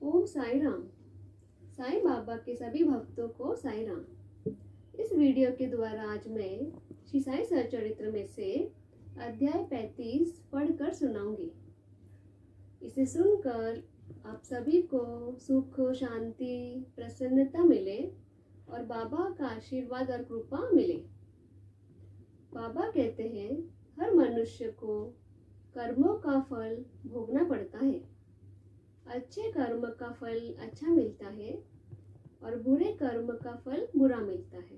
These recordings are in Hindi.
ओम साई राम। साईं बाबा के सभी भक्तों को साई राम। इस वीडियो के द्वारा आज मैं श्री साई सच्चरित्र में से अध्याय 35 पढ़कर सुनाऊंगी। इसे सुनकर आप सभी को सुख, शांति, प्रसन्नता मिले और बाबा का आशीर्वाद और कृपा मिले। बाबा कहते हैं, हर मनुष्य को कर्मों का फल भोगना पड़ता है। अच्छे कर्म का फल अच्छा मिलता है और बुरे कर्म का फल बुरा मिलता है।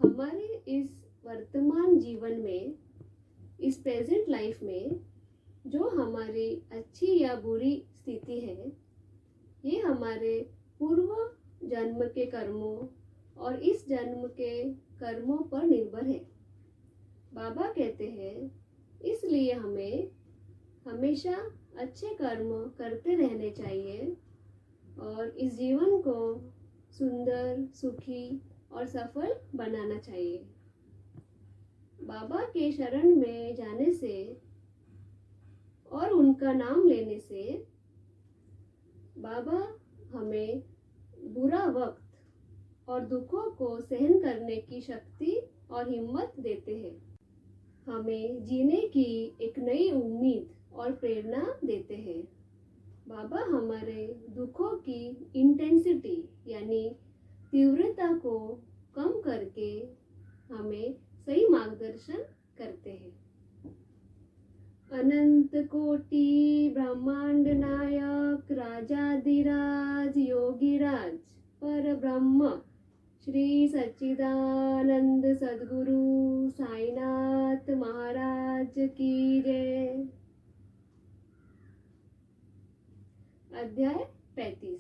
हमारे इस वर्तमान जीवन में, इस प्रेजेंट लाइफ में जो हमारी अच्छी या बुरी स्थिति है, ये हमारे पूर्व जन्म के कर्मों और इस जन्म के कर्मों पर निर्भर है। बाबा कहते हैं, इसलिए हमें हमेशा अच्छे कर्म करते रहने चाहिए और इस जीवन को सुंदर, सुखी और सफल बनाना चाहिए। बाबा के शरण में जाने से और उनका नाम लेने से बाबा हमें बुरा वक्त और दुखों को सहन करने की शक्ति और हिम्मत देते हैं। हमें जीने की एक नई उम्मीद और प्रेरणा देते हैं। बाबा हमारे दुखों की इंटेंसिटी यानी तीव्रता को कम करके हमें सही मार्गदर्शन करते हैं। अनंत कोटि ब्रह्मांड नायक राजाधिराज योगीराज पर ब्रह्म श्री सच्चिदानंद सद्गुरु साईनाथ महाराज की जय। अध्याय 35।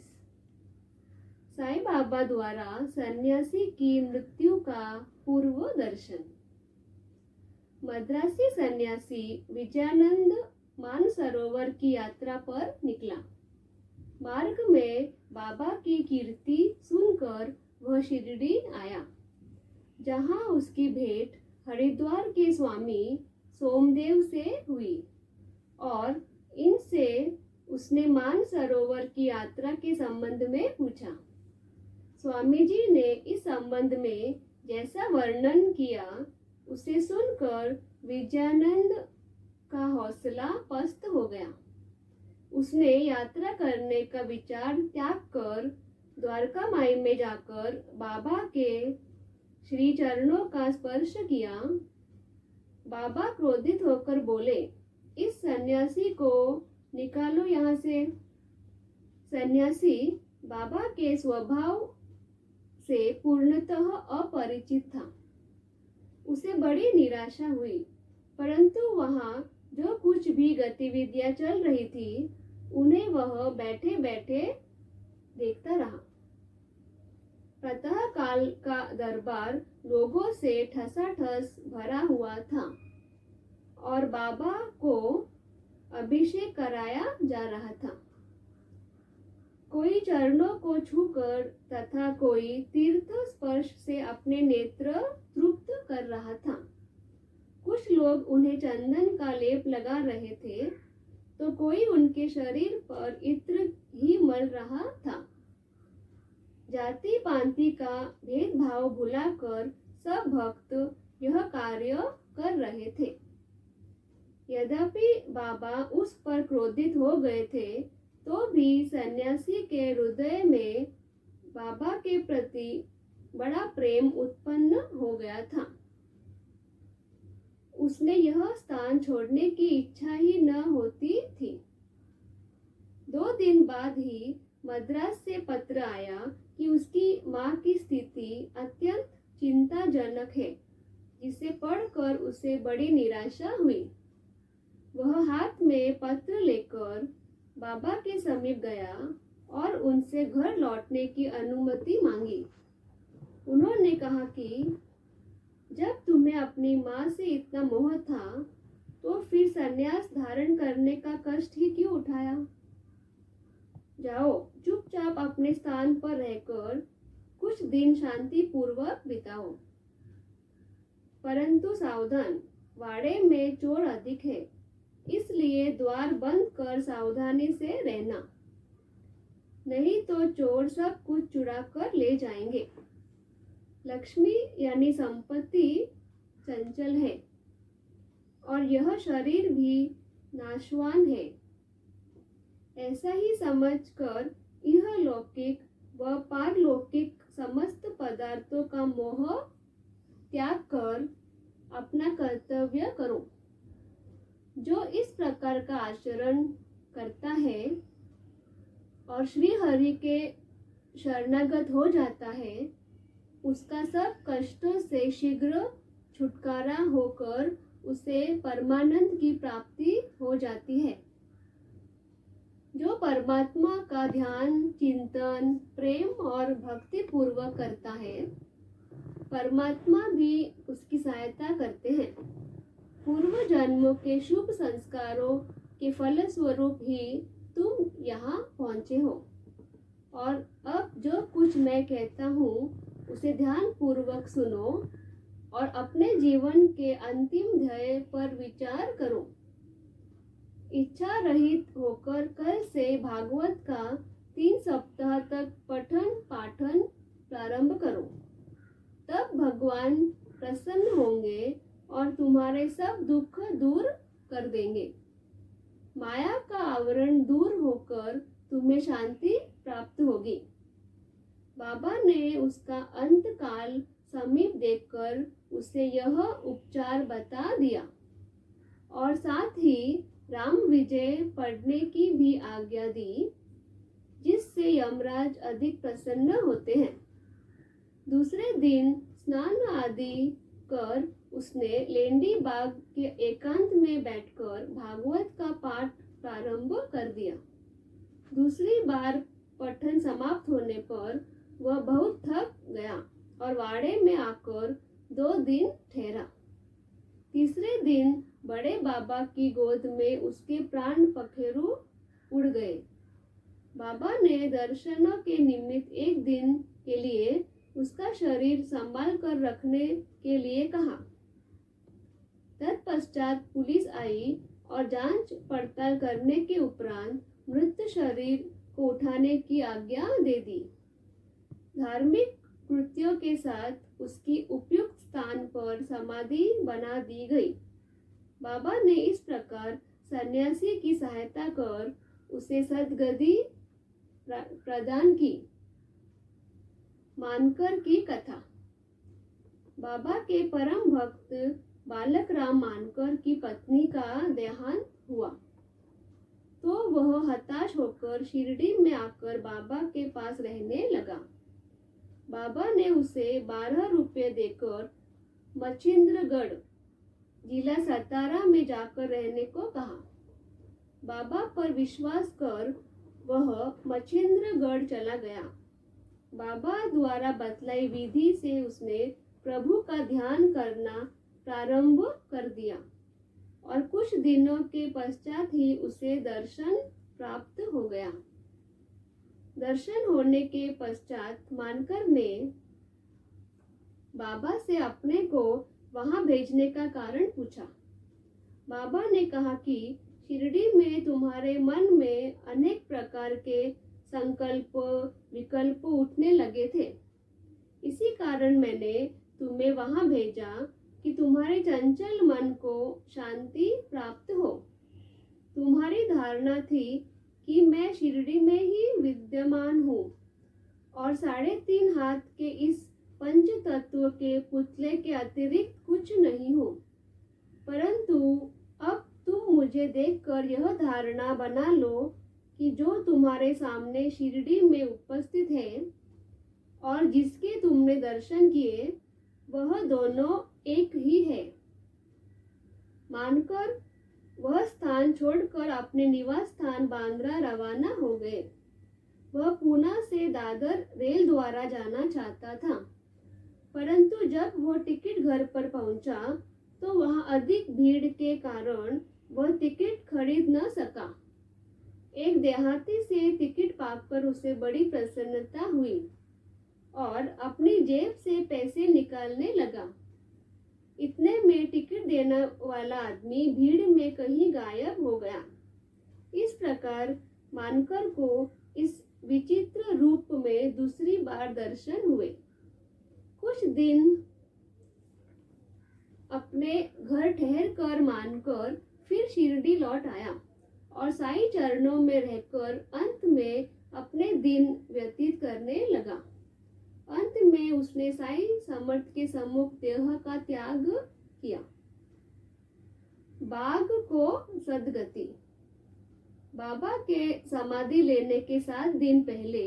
साईं बाबा द्वारा सन्यासी की मृत्यु का पूर्व दर्शन। मद्रासी सन्यासी विजयानंद मानसरोवर की यात्रा पर निकला। मार्ग में बाबा की कीर्ति सुनकर वह शिरडी आया, जहां उसकी भेंट हरिद्वार के स्वामी सोमदेव से हुई और इनसे उसने मानसरोवर की यात्रा के संबंध में पूछा। स्वामी जी ने इस संबंध में जैसा वर्णन किया, उसे सुनकर विजयानंद का हौसला पस्त हो गया। उसने यात्रा करने का विचार त्याग कर द्वारका माई में जाकर बाबा के श्री चरणों का स्पर्श किया। बाबा क्रोधित होकर बोले, इस सन्यासी को निकालो यहाँ से। सन्यासी बाबा के स्वभाव से पूर्णतः अपरिचित था। उसे बड़ी निराशा हुई, परंतु वहाँ जो कुछ भी गतिविधियां चल रही थी, उन्हें वह बैठे बैठे देखता रहा। प्रातः काल का दरबार लोगों से ठसाठस भरा हुआ था और बाबा को अभिषेक कराया जा रहा था। कोई चरणों को छूकर तथा कोई तीर्थ स्पर्श से अपने नेत्र तृप्त कर रहा था। कुछ लोग उन्हें चंदन का लेप लगा रहे थे, तो कोई उनके शरीर पर इत्र ही मल रहा था। जाति पांति का भेदभाव भुलाकर सब भक्त यह कार्य कर रहे थे। यद्यपि बाबा उस पर क्रोधित हो गए थे, तो भी सन्यासी के हृदय में बाबा के प्रति बड़ा प्रेम उत्पन्न हो गया था। उसने यह स्थान छोड़ने की इच्छा ही न होती थी। 2 दिन बाद ही मद्रास से पत्र आया कि उसकी माँ की स्थिति अत्यंत चिंताजनक है, जिसे पढ़कर उसे बड़ी निराशा हुई। वह हाथ में पत्र लेकर बाबा के समीप गया और उनसे घर लौटने की अनुमति मांगी। उन्होंने कहा कि जब तुम्हें अपनी माँ से इतना मोह था, तो फिर संन्यास धारण करने का कष्ट ही क्यों उठाया? जाओ, चुपचाप अपने स्थान पर रहकर कुछ दिन शांति पूर्वक बिताओ। परंतु सावधान, वाड़े में चोर अधिक है, इसलिए द्वार बंद कर सावधानी से रहना। नहीं तो चोर सब कुछ चुरा कर ले जाएंगे। लक्ष्मी यानी संपत्ति चंचल है और यह शरीर भी नाशवान है। ऐसा ही समझकर यह लौकिक व पारलौकिक समस्त पदार्थों का मोह त्याग कर अपना कर्तव्य करो। जो इस प्रकार का आचरण करता है और श्री हरि के शरणागत हो जाता है, उसका सब कष्टों से शीघ्र छुटकारा होकर उसे परमानंद की प्राप्ति हो जाती है। जो परमात्मा का ध्यान, चिंतन, प्रेम और भक्ति पूर्वक करता है, परमात्मा भी उसकी सहायता करते हैं। पूर्व जन्मों के शुभ संस्कारों के फलस्वरूप ही तुम यहाँ पहुँचे हो और अब जो कुछ मैं कहता हूँ उसे ध्यान पूर्वक सुनो और अपने जीवन के अंतिम ध्येय पर विचार करो। इच्छा रहित होकर कल से भागवत का 3 सप्ताह तक पठन पाठन प्रारंभ करो। तब भगवान प्रसन्न होंगे और तुम्हारे सब दुख दूर कर देंगे। माया का आवरण दूर होकर तुम्हें शांति प्राप्त होगी। बाबा ने उसका अंत काल समीप देखकर उसे यह उपचार बता दिया और साथ ही राम विजय पढ़ने की भी आज्ञा दी, जिससे यमराज अधिक प्रसन्न होते हैं। दूसरे दिन स्नान आदि कर उसने लेंडी बाग के एकांत में बैठकर भागवत का पाठ प्रारंभ कर दिया। दूसरी बार पठन समाप्त होने पर वह बहुत थक गया और वाड़े में आकर 2 दिन ठहरा। तीसरे दिन बड़े बाबा की गोद में उसके प्राण पखेरु उड़ गए। बाबा ने दर्शनों के निमित्त एक दिन के लिए उसका शरीर संभाल कर रखने के लिए कहा। तत्पश्चात पुलिस आई और जांच पड़ताल करने के उपरांत मृत शरीर को उठाने की आज्ञा दे दी। धार्मिक कृत्यों के साथ उसकी उपयुक्त स्थान पर समाधि बना दी गई। बाबा ने इस प्रकार सन्यासी की सहायता कर उसे सद्गति प्रदान की। मानकर की कथा। बाबा के परम भक्त बालक राम मानकर की पत्नी का देहांत हुआ तो वह हताश होकर शिरडी में आकर बाबा के पास रहने लगा। बाबा ने उसे 12 रुपये देकर मच्छिंद्रगढ़ जिला सतारा में जाकर रहने को कहा। बाबा पर विश्वास कर वह मच्छिंद्रगढ़ चला गया। बाबा द्वारा बतलाई विधि से उसने प्रभु का ध्यान करना प्रारंभ कर दिया और कुछ दिनों के पश्चात ही उसे दर्शन प्राप्त हो गया। दर्शन होने के पश्चात मानकर ने बाबा से अपने को वहां भेजने का कारण पूछा। बाबा ने कहा कि शिरडी में तुम्हारे मन में अनेक प्रकार के संकल्प विकल्प उठने लगे थे। इसी कारण मैंने तुम्हें वहां भेजा कि तुम्हारे चंचल मन को शांति प्राप्त हो। तुम्हारी धारणा थी कि मैं शिरडी में ही विद्यमान हूँ और 3.5 हाथ के इस पंच तत्व के पुतले के अतिरिक्त कुछ नहीं हूँ। परंतु अब तुम मुझे देखकर यह धारणा बना लो कि जो तुम्हारे सामने शिरडी में उपस्थित है और जिसके तुमने दर्शन किए वह दोनों एक ही है। मानकर वह स्थान छोड़कर अपने निवास स्थान बांद्रा रवाना हो गए। वह पूना से दादर रेल द्वारा जाना चाहता था, परंतु जब वह टिकट घर पर पहुंचा तो वहां अधिक भीड़ के कारण वह टिकट खरीद न सका। एक देहाती से टिकट पाकर उसे बड़ी प्रसन्नता हुई और अपनी जेब से पैसे निकालने लगा। इतने में टिकट देने वाला आदमी भीड़ में कहीं गायब हो गया। इस प्रकार मानकर को इस विचित्र रूप में दूसरी बार दर्शन हुए। कुछ दिन अपने घर ठहर कर मानकर फिर शिरडी लौट आया और साईं चरणों में रहकर अंत में अपने दिन व्यतीत करने लगा। अंत में उसने साईं समर्थ के सम्मुख देह का त्याग किया। बाघ को सदगति। बाबा के समाधि लेने के 7 दिन पहले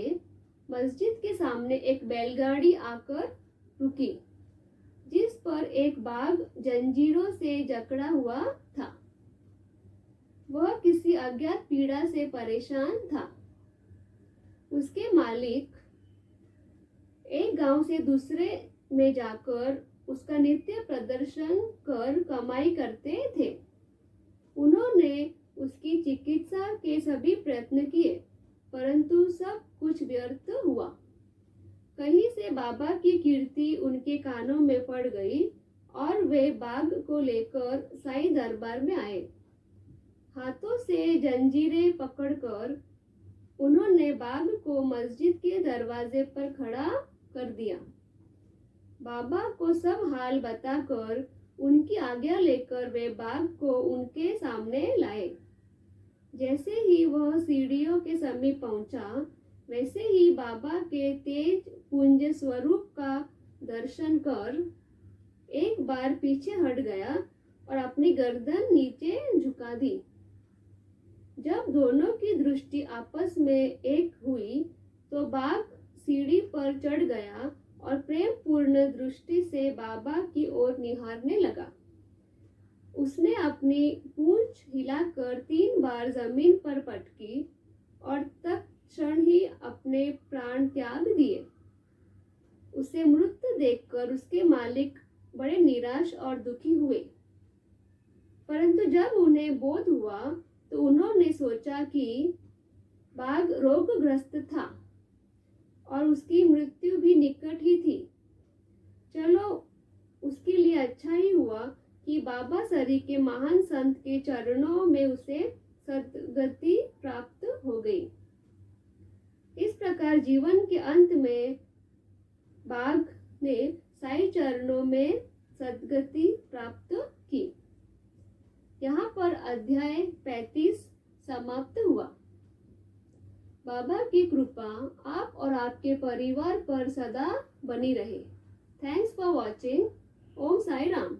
मस्जिद के सामने एक बैलगाड़ी आकर रुकी, जिस पर एक बाघ जंजीरों से जकड़ा हुआ था। वह किसी अज्ञात पीड़ा से परेशान था। उसके मालिक एक गांव से दूसरे में जाकर उसका नित्य प्रदर्शन कर कमाई करते थे। उन्होंने उसकी चिकित्सा के सभी प्रयत्न किए, परंतु सब कुछ व्यर्थ हुआ। कहीं से बाबा की कीर्ति उनके कानों में पड़ गई और वे बाघ को लेकर साईं दरबार में आए। हाथों से जंजीरें पकड़कर उन्होंने बाघ को मस्जिद के दरवाजे पर खड़ा कर दिया। बाबा को सब हाल बताकर उनकी आज्ञा लेकर वे बाघ को उनके सामने लाए। जैसे ही वह सीढ़ियों के समीप पहुंचा, वैसे ही बाबा के तेज पुंज स्वरूप का दर्शन कर एक बार पीछे हट गया और अपनी गर्दन नीचे झुका दी। जब दोनों की दृष्टि आपस में एक हुई तो बाघ सीढ़ी पर चढ़ गया और प्रेम पूर्ण दृष्टि से बाबा की ओर निहारने लगा। उसने अपनी पूंछ हिलाकर 3 बार जमीन पर पटकी और तत्क्षण ही अपने प्राण त्याग दिए। उसे मृत देखकर उसके मालिक बड़े निराश और दुखी हुए, परंतु जब उन्हें बोध हुआ तो उन्होंने सोचा कि बाघ रोगग्रस्त था और उसकी मृत्यु भी निकट ही थी। चलो, उसके लिए अच्छा ही हुआ कि बाबा सरी के महान संत के चरणों में उसे सद्गति प्राप्त हो गई। इस प्रकार जीवन के अंत में बाघ ने साईं चरणों में सद्गति प्राप्त की। यहाँ पर अध्याय 35 समाप्त हुआ। बाबा की कृपा आप और आपके परिवार पर सदा बनी रहे। Thanks for watching. Om Sai Ram.